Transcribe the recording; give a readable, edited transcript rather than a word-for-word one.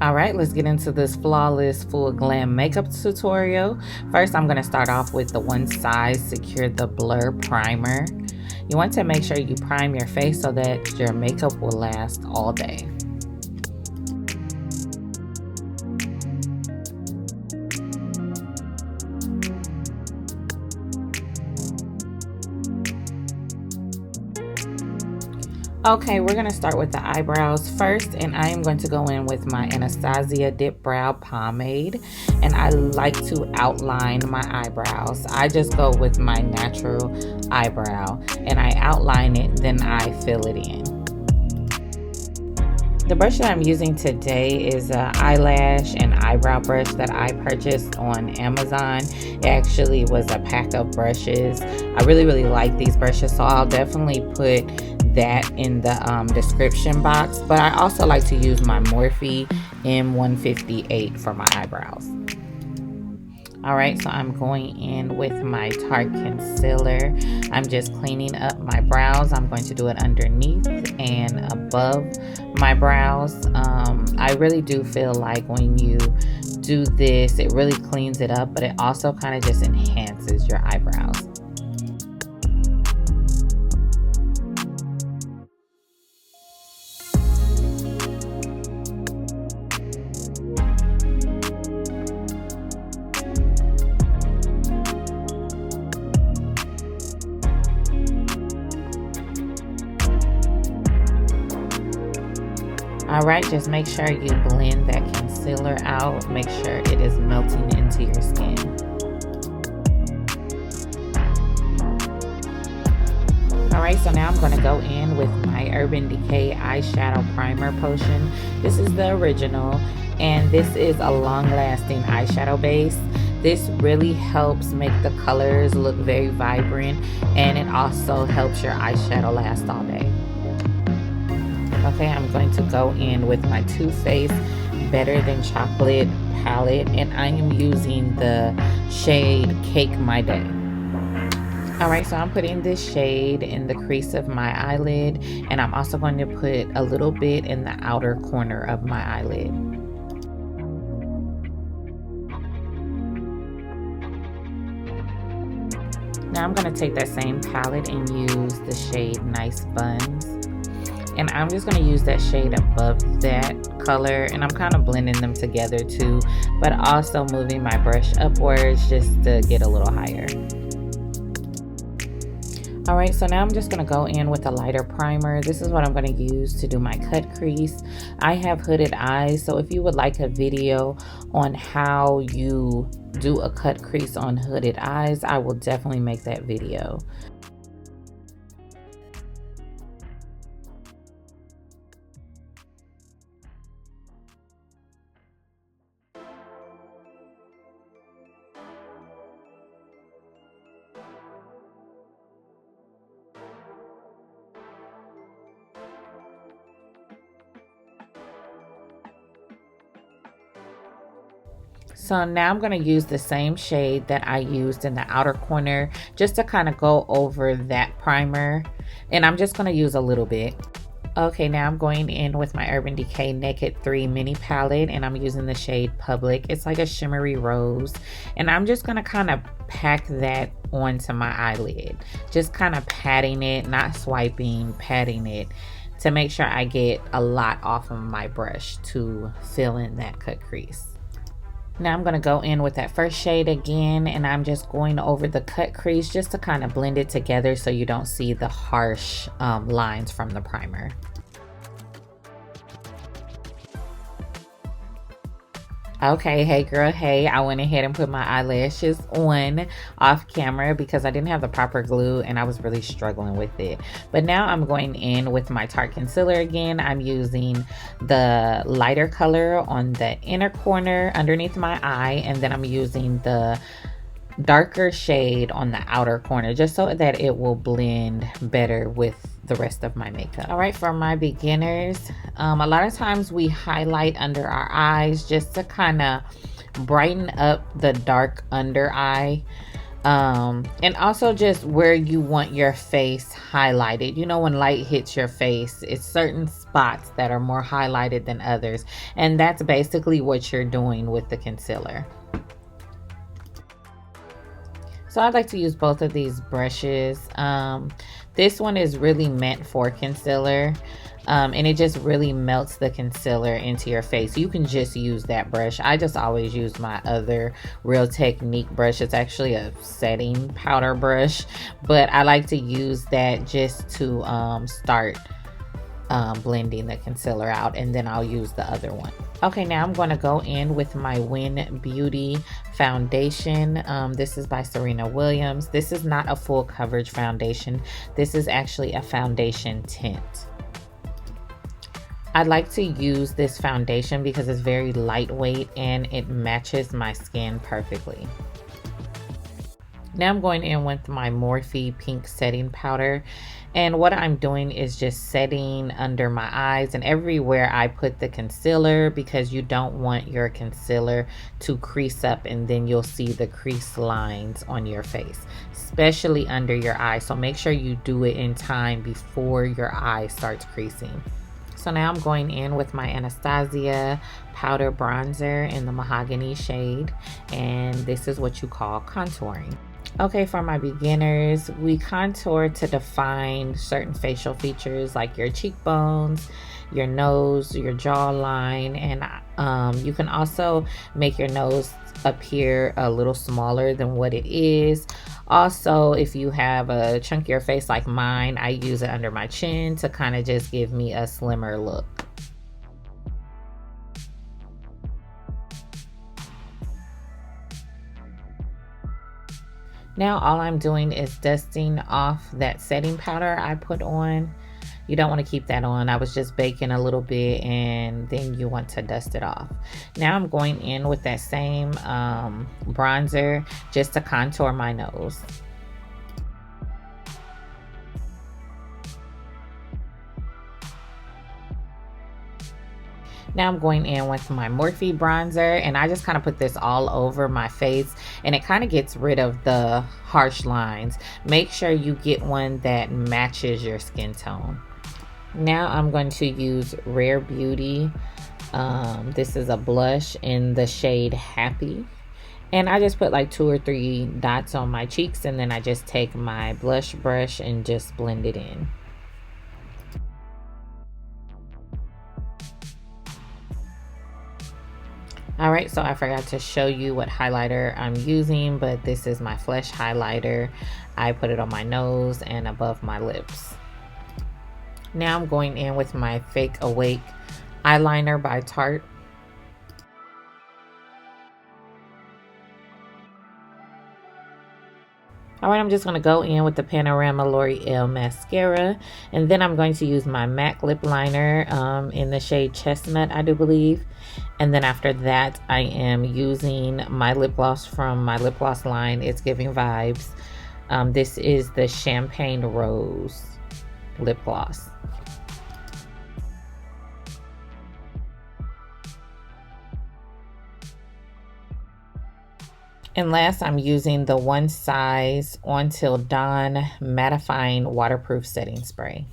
All right, let's get into this flawless full glam makeup tutorial. First, I'm going to start off with the One Size Secure the Blur Primer. You want to make sure you prime your face so that your makeup will last all day. Okay, we're going to start with the eyebrows first, and I am going to go in with my Anastasia Dip Brow Pomade, and I like to outline my eyebrows. I just go with my natural eyebrow, and I outline it, then I fill it in. The brush that I'm using today is an eyelash and eyebrow brush that I purchased on Amazon. It actually was a pack of brushes. I really like these brushes, so I'll definitely put that in the description box. But I also like to use my Morphe M158 for my eyebrows. Alright, so I'm going in with my Tarte Concealer. I'm just cleaning up my brows. I'm going to do it underneath and above my brows. I really do feel like when you do this, it really cleans it up, but it also kind of just enhances your eyebrows. Alright, just make sure you blend that concealer out. Make sure it is melting into your skin. Alright, so now I'm going to go in with my Urban Decay Eyeshadow Primer Potion. This is the original, and this is a long-lasting eyeshadow base. This really helps make the colors look very vibrant, and it also helps your eyeshadow last all day. Okay, I'm going to go in with my Too Faced Better Than Chocolate palette, and I am using the shade Cake My Day. Alright, so I'm putting this shade in the crease of my eyelid, and I'm also going to put a little bit in the outer corner of my eyelid. Now I'm going to take that same palette and use the shade Nice Buns. And I'm just going to use that shade above that color, and I'm kind of blending them together too, but also moving my brush upwards just to get a little higher. Alright, so now I'm just going to go in with a lighter primer. This is what I'm going to use to do my cut crease. I have hooded eyes, so if you would like a video on how you do a cut crease on hooded eyes, I will definitely make that video. So now I'm going to use the same shade that I used in the outer corner just to kind of go over that primer, and I'm just going to use a little bit. Okay, now I'm going in with my Urban Decay Naked 3 mini palette, and I'm using the shade Public. It's like a shimmery rose, and I'm just going to kind of pack that onto my eyelid. Just kind of patting it, not swiping, patting it to make sure I get a lot off of my brush to fill in that cut crease. Now I'm going to go in with that first shade again, and I'm just going over the cut crease just to kind of blend it together so you don't see the harsh lines from the primer. Okay, hey girl, hey, I went ahead and put my eyelashes on off camera because I didn't have the proper glue and I was really struggling with it. But now I'm going in with my Tarte Concealer again. I'm using the lighter color on the inner corner underneath my eye, and then I'm using the darker shade on the outer corner just so that it will blend better with the rest of my makeup. All right, for my beginners, a lot of times we highlight under our eyes just to kind of brighten up the dark under eye. And also just where you want your face highlighted. You know, when light hits your face, it's certain spots that are more highlighted than others, and that's basically what you're doing with the concealer. So I like to use both of these brushes. This one is really meant for concealer, and it just really melts the concealer into your face. You can just use that brush. I just always use my other Real Technique brush. It's actually a setting powder brush, but I like to use that just to start blending the concealer out, and then I'll use the other one. Okay, now I'm going to go in with my Wyn Beauty Foundation. This is by Serena Williams. This is not a full coverage foundation. This is actually a foundation tint. I like to use this foundation because it's very lightweight and it matches my skin perfectly. Now I'm going in with my Morphe pink setting powder, and what I'm doing is just setting under my eyes and everywhere I put the concealer, because you don't want your concealer to crease up and then you'll see the crease lines on your face, especially under your eye. So make sure you do it in time before your eye starts creasing. So now I'm going in with my Anastasia powder bronzer in the mahogany shade, and this is what you call contouring. Okay, for my beginners, we contour to define certain facial features like your cheekbones, your nose, your jawline, and you can also make your nose appear a little smaller than what it is. Also, if you have a chunkier face like mine, I use it under my chin to kind of just give me a slimmer look. Now all I'm doing is dusting off that setting powder I put on. You don't want to keep that on. I was just baking a little bit and then you want to dust it off. Now I'm going in with that same bronzer just to contour my nose. Now I'm going in with my Morphe bronzer, and I just kind of put this all over my face, and it kind of gets rid of the harsh lines. Make sure you get one that matches your skin tone. Now I'm going to use Rare Beauty. This is a blush in the shade Happy. And I just put like 2 or 3 dots on my cheeks, and then I just take my blush brush and just blend it in. Alright, so I forgot to show you what highlighter I'm using, but this is my Flesh highlighter. I put it on my nose and above my lips. Now I'm going in with my Fake Awake eyeliner by Tarte. Alright, I'm just going to go in with the Panorama L'Oreal mascara, and then I'm going to use my MAC lip liner in the shade Chestnut, I do believe. And then after that, I am using my lip gloss from my lip gloss line. It's giving Vibz. This is the Champagne Rose lip gloss. And last, I'm using the One Size On Till Dawn mattifying waterproof setting spray.